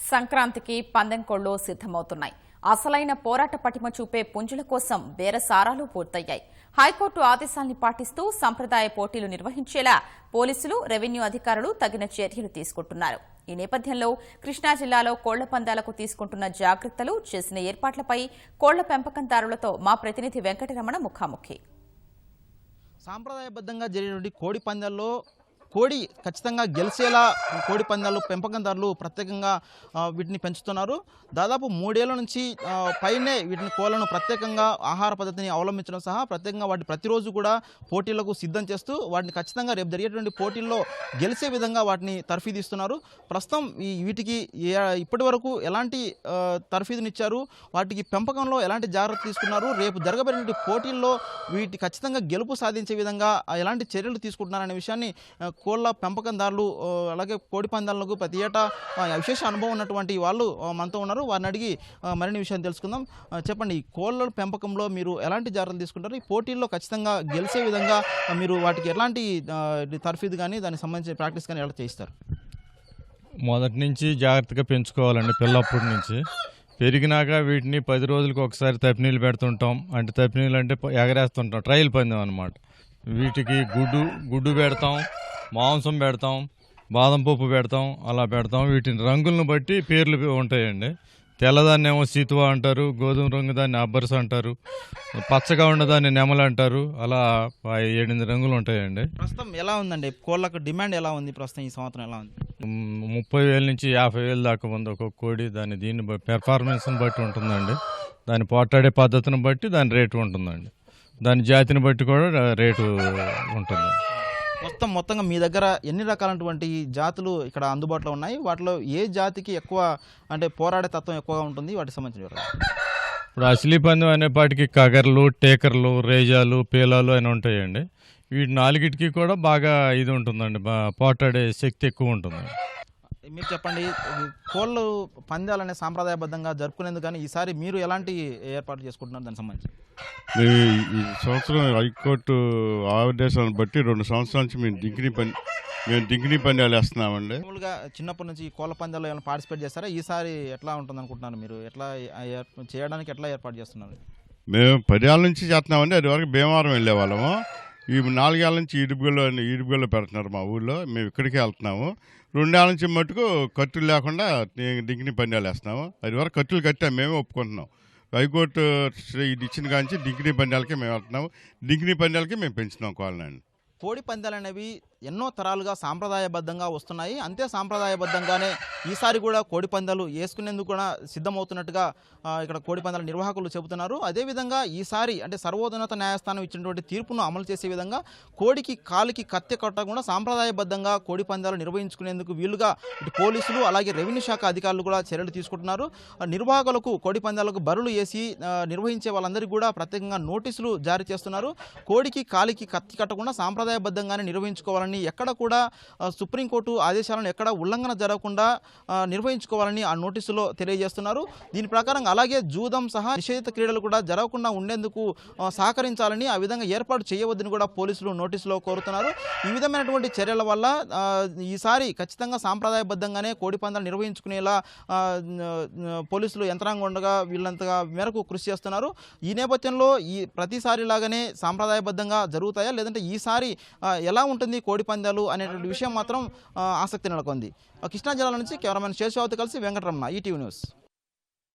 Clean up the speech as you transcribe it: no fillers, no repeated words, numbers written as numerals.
సంక్రాంతికి పందెం కోళ్లు సిద్ధమవుతున్నాయి. అసలైన పోరాట పటిమ చూపే పుంజుల కోసం బేరసారాలు పూర్తయ్యాయి. హైకోర్టు ఆదేశాల్ని పాటిస్తూ సంప్రదాయ పోటీలు నిర్వహించేలా పోలీసులు, రెవెన్యూ అధికారులు తగిన చర్యలు తీసుకుంటున్నారు. ఈ నేపథ్యంలో కృష్ణా జిల్లాలో కోళ్ల పందాలకు తీసుకుంటున్న జాగ్రత్తలు, చేసిన ఏర్పాట్లపై కోళ్ల పెంపకందారులతో మా ప్రతినిధి వెంకటరమణ ముఖాముఖి. సాంప్రదాయబద్ధంగా జరిగినటువంటి కోడి పందాల్లో కోడి ఖచ్చితంగా గెలిచేలా కోడి పందాలు పెంపకందారులు ప్రత్యేకంగా వీటిని పెంచుతున్నారు. దాదాపు 3 ఏళ్ల నుంచి పైనే వీటిని కోళ్లను ప్రత్యేకంగా ఆహార పద్ధతిని అవలంబించడం సహా ప్రత్యేకంగా వాటిని ప్రతిరోజు కూడా పోటీలకు సిద్ధం చేస్తూ వాటిని ఖచ్చితంగా రేపు జరిగేటువంటి పోటీల్లో గెలిచే విధంగా వాటిని తర్ఫీదిస్తున్నారు. ప్రస్తుతం వీటికి ఇప్పటి వరకు ఎలాంటి తర్ఫీదునిచ్చారు, వాటికి పెంపకంలో ఎలాంటి జాగ్రత్త తీసుకున్నారు, రేపు జరగబడినటువంటి పోటీల్లో వీటి ఖచ్చితంగా గెలుపు సాధించే విధంగా ఎలాంటి చర్యలు తీసుకుంటున్నారనే విషయాన్ని కోళ్ల పెంపకందారులు అలాగే కోడి పందాలకు ప్రతి ఏటా విశేష అనుభవం ఉన్నటువంటి వాళ్ళు మనతో ఉన్నారు. వారిని అడిగి మరిన్ని విషయాలు తెలుసుకుందాం. చెప్పండి, ఈ కోళ్ల పెంపకంలో మీరు ఎలాంటి జాగ్రత్తలు తీసుకుంటారు? ఈ పోటీల్లో ఖచ్చితంగా గెలిచే విధంగా మీరు వాటికి ఎలాంటి తర్ఫీదు కానీ దానికి సంబంధించిన ప్రాక్టీస్ కానీ ఎలా చేయిస్తారు? మొదటి నుంచి జాగ్రత్తగా పెంచుకోవాలండి. పిల్లప్పటి నుంచి పెరిగినాక వీటిని 10 రోజులకు ఒకసారి తప్పినీళ్ళు పెడుతుంటాం. అంటే తప్పినీళ్ళు అంటే ఎగరేస్తుంటాం, ట్రయల్ పందెం అన్నమాట. వీటికి గుడ్డు పెడతాం, మాంసం పెడతాం, బాదం పప్పు పెడతాం, అలా పెడతాం. వీటిని రంగులను బట్టి పేర్లు ఉంటాయండి. తెల్లదాన్ని ఏమో సీతువా అంటారు, గోధుమ రంగు దాన్ని అబ్బర్స్ అంటారు, పచ్చగా ఉన్నదాన్ని నెమలు అంటారు. అలా 7-8 రంగులు ఉంటాయండి. ప్రస్తుతం ఎలా ఉందండి కోళ్ళకు డిమాండ్ ఎలా ఉంది? ప్రస్తుతం ఈ సంవత్సరం ఎలా ఉంది? 30,000 నుంచి 50,000 దాకా ఉంది ఒక్కొక్క కోడి. దీన్ని పెర్ఫార్మెన్స్ని బట్టి ఉంటుందండి. దాన్ని పోట్లాడే పద్ధతిని బట్టి దాని రేటు ఉంటుందండి. దాని జాతిని బట్టి కూడా రేటు ఉంటుంది. మొత్తంగా మీ దగ్గర ఎన్ని రకాలైనటువంటి జాతులు ఇక్కడ అందుబాటులో ఉన్నాయి? వాటిలో ఏ జాతికి ఎక్కువ అంటే పోరాడే తత్వం ఎక్కువగా ఉంటుంది? వాటికి సంబంధించిన ఇప్పుడు అసలీ పందెం అనేపాటికి కగర్లు, టేకర్లు, రేజాలు, పేలాలు అని ఉంటాయండి. వీటి 4టికి కూడా బాగా ఇది ఉంటుందండి, పోటాడే శక్తి ఎక్కువ ఉంటుంది. మీరు చెప్పండి, కోళ్ళు పందాలనే సాంప్రదాయబద్ధంగా జరుపుకునేందుకు కానీ ఈసారి మీరు ఎలాంటి ఏర్పాటు చేసుకుంటున్నారు దానికి సంబంధించి? ఈ సంవత్సరం హైకోర్టు ఆదేశాలను బట్టి 2 సంవత్సరాల నుంచి మేము డింకినీ పందాలు వేస్తున్నామండి. మామూలుగా చిన్నప్పటి నుంచి కోళ్ళ పందాల్లో ఏమైనా పార్టిసిపేట్ చేస్తారా? ఈసారి ఎట్లా ఉంటుంది అనుకుంటున్నారు? మీరు ఎట్లా చేయడానికి ఎట్లా ఏర్పాటు చేస్తున్నారు? మేము 10 ఏళ్ళ నుంచి చేస్తున్నామండి. అది వరకు భీమవరం వెళ్ళేవాళ్ళము. ఈ 4 ఏళ్ళ నుంచి ఈడుపుగల్లో పెడుతున్నారు మా ఊళ్ళో. మేము ఇక్కడికే వెళ్తున్నాము. 2 ఏళ్ళ నుంచి మటుకు ఖర్చులు లేకుండా డింకినీ పందాలు వేస్తున్నాము. అది వరకు ఖర్చులు కట్టాము, మేమే ఒప్పుకుంటున్నాం. హైకోర్టు ఇది ఇచ్చిన కాంచి డింకినీ పందాలకే మేము వెళ్తున్నాము. డింకినీ పందాలకే మేము పెంచుతున్నాం కోళ్ళని. కోడి పందాలు అనేవి ఎన్నో తరాలుగా సాంప్రదాయబద్ధంగా వస్తున్నాయి. అంతే సాంప్రదాయబద్ధంగానే ఈసారి కూడా కోడి పందాలు వేసుకునేందుకు కూడా సిద్ధమవుతున్నట్టుగా ఇక్కడ కోడి పందాల నిర్వాహకులు చెబుతున్నారు. అదేవిధంగా ఈసారి అంటే సర్వోన్నత న్యాయస్థానం ఇచ్చినటువంటి తీర్పును అమలు చేసే విధంగా కోడికి కాలికి కత్తె కొట్టకుండా సాంప్రదాయబద్ధంగా కోడి పందాలు నిర్వహించుకునేందుకు వీలుగా ఇటు పోలీసులు అలాగే రెవెన్యూ శాఖ అధికారులు కూడా చర్యలు తీసుకుంటున్నారు. నిర్వాహకులకు కోడి పందాలకు బరులు వేసి నిర్వహించే వాళ్ళందరికీ కూడా ప్రత్యేకంగా నోటీసులు జారీ చేస్తున్నారు. కోడికి కాలికి కత్తి కట్టకుండా సాంప్రదాయబద్ధంగానే నిర్వహించుకోవాలని, ఎక్కడ కూడా సుప్రీంకోర్టు ఆదేశాలను ఎక్కడ ఉల్లంఘన జరగకుండా నిర్వహించుకోవాలని ఆ నోటీసులో తెలియజేస్తున్నారు. దీని ప్రకారం అలాగే జూదం సహా నిషేధిత క్రీడలు కూడా జరగకుండా ఉండేందుకు సహకరించాలని, ఆ విధంగా ఏర్పాటు చేయవద్దని కూడా పోలీసులు నోటీసులో కోరుతున్నారు. ఈ విధమైనటువంటి చర్యల వల్ల ఈసారి ఖచ్చితంగా సాంప్రదాయబద్ధంగానే కోడి పందాలు నిర్వహించుకునేలా పోలీసులు యంత్రాంగం ఉండగా వీళ్ళంతగా మేరకు కృషి చేస్తున్నారు. ఈ నేపథ్యంలో ఈ ప్రతిసారిలాగానే సాంప్రదాయబద్ధంగా జరుగుతాయా, లేదంటే ఈసారి ఎలా ఉంటుంది కోడి పందాలు అనేటువంటి విషయం మాత్రం ఆసక్తి నెలకొంది. కృష్ణా జిల్లా నుంచి కెమెరామెన్ శేషావతి కలిసి వెంకటరమణ, ఈటీవీ న్యూస్.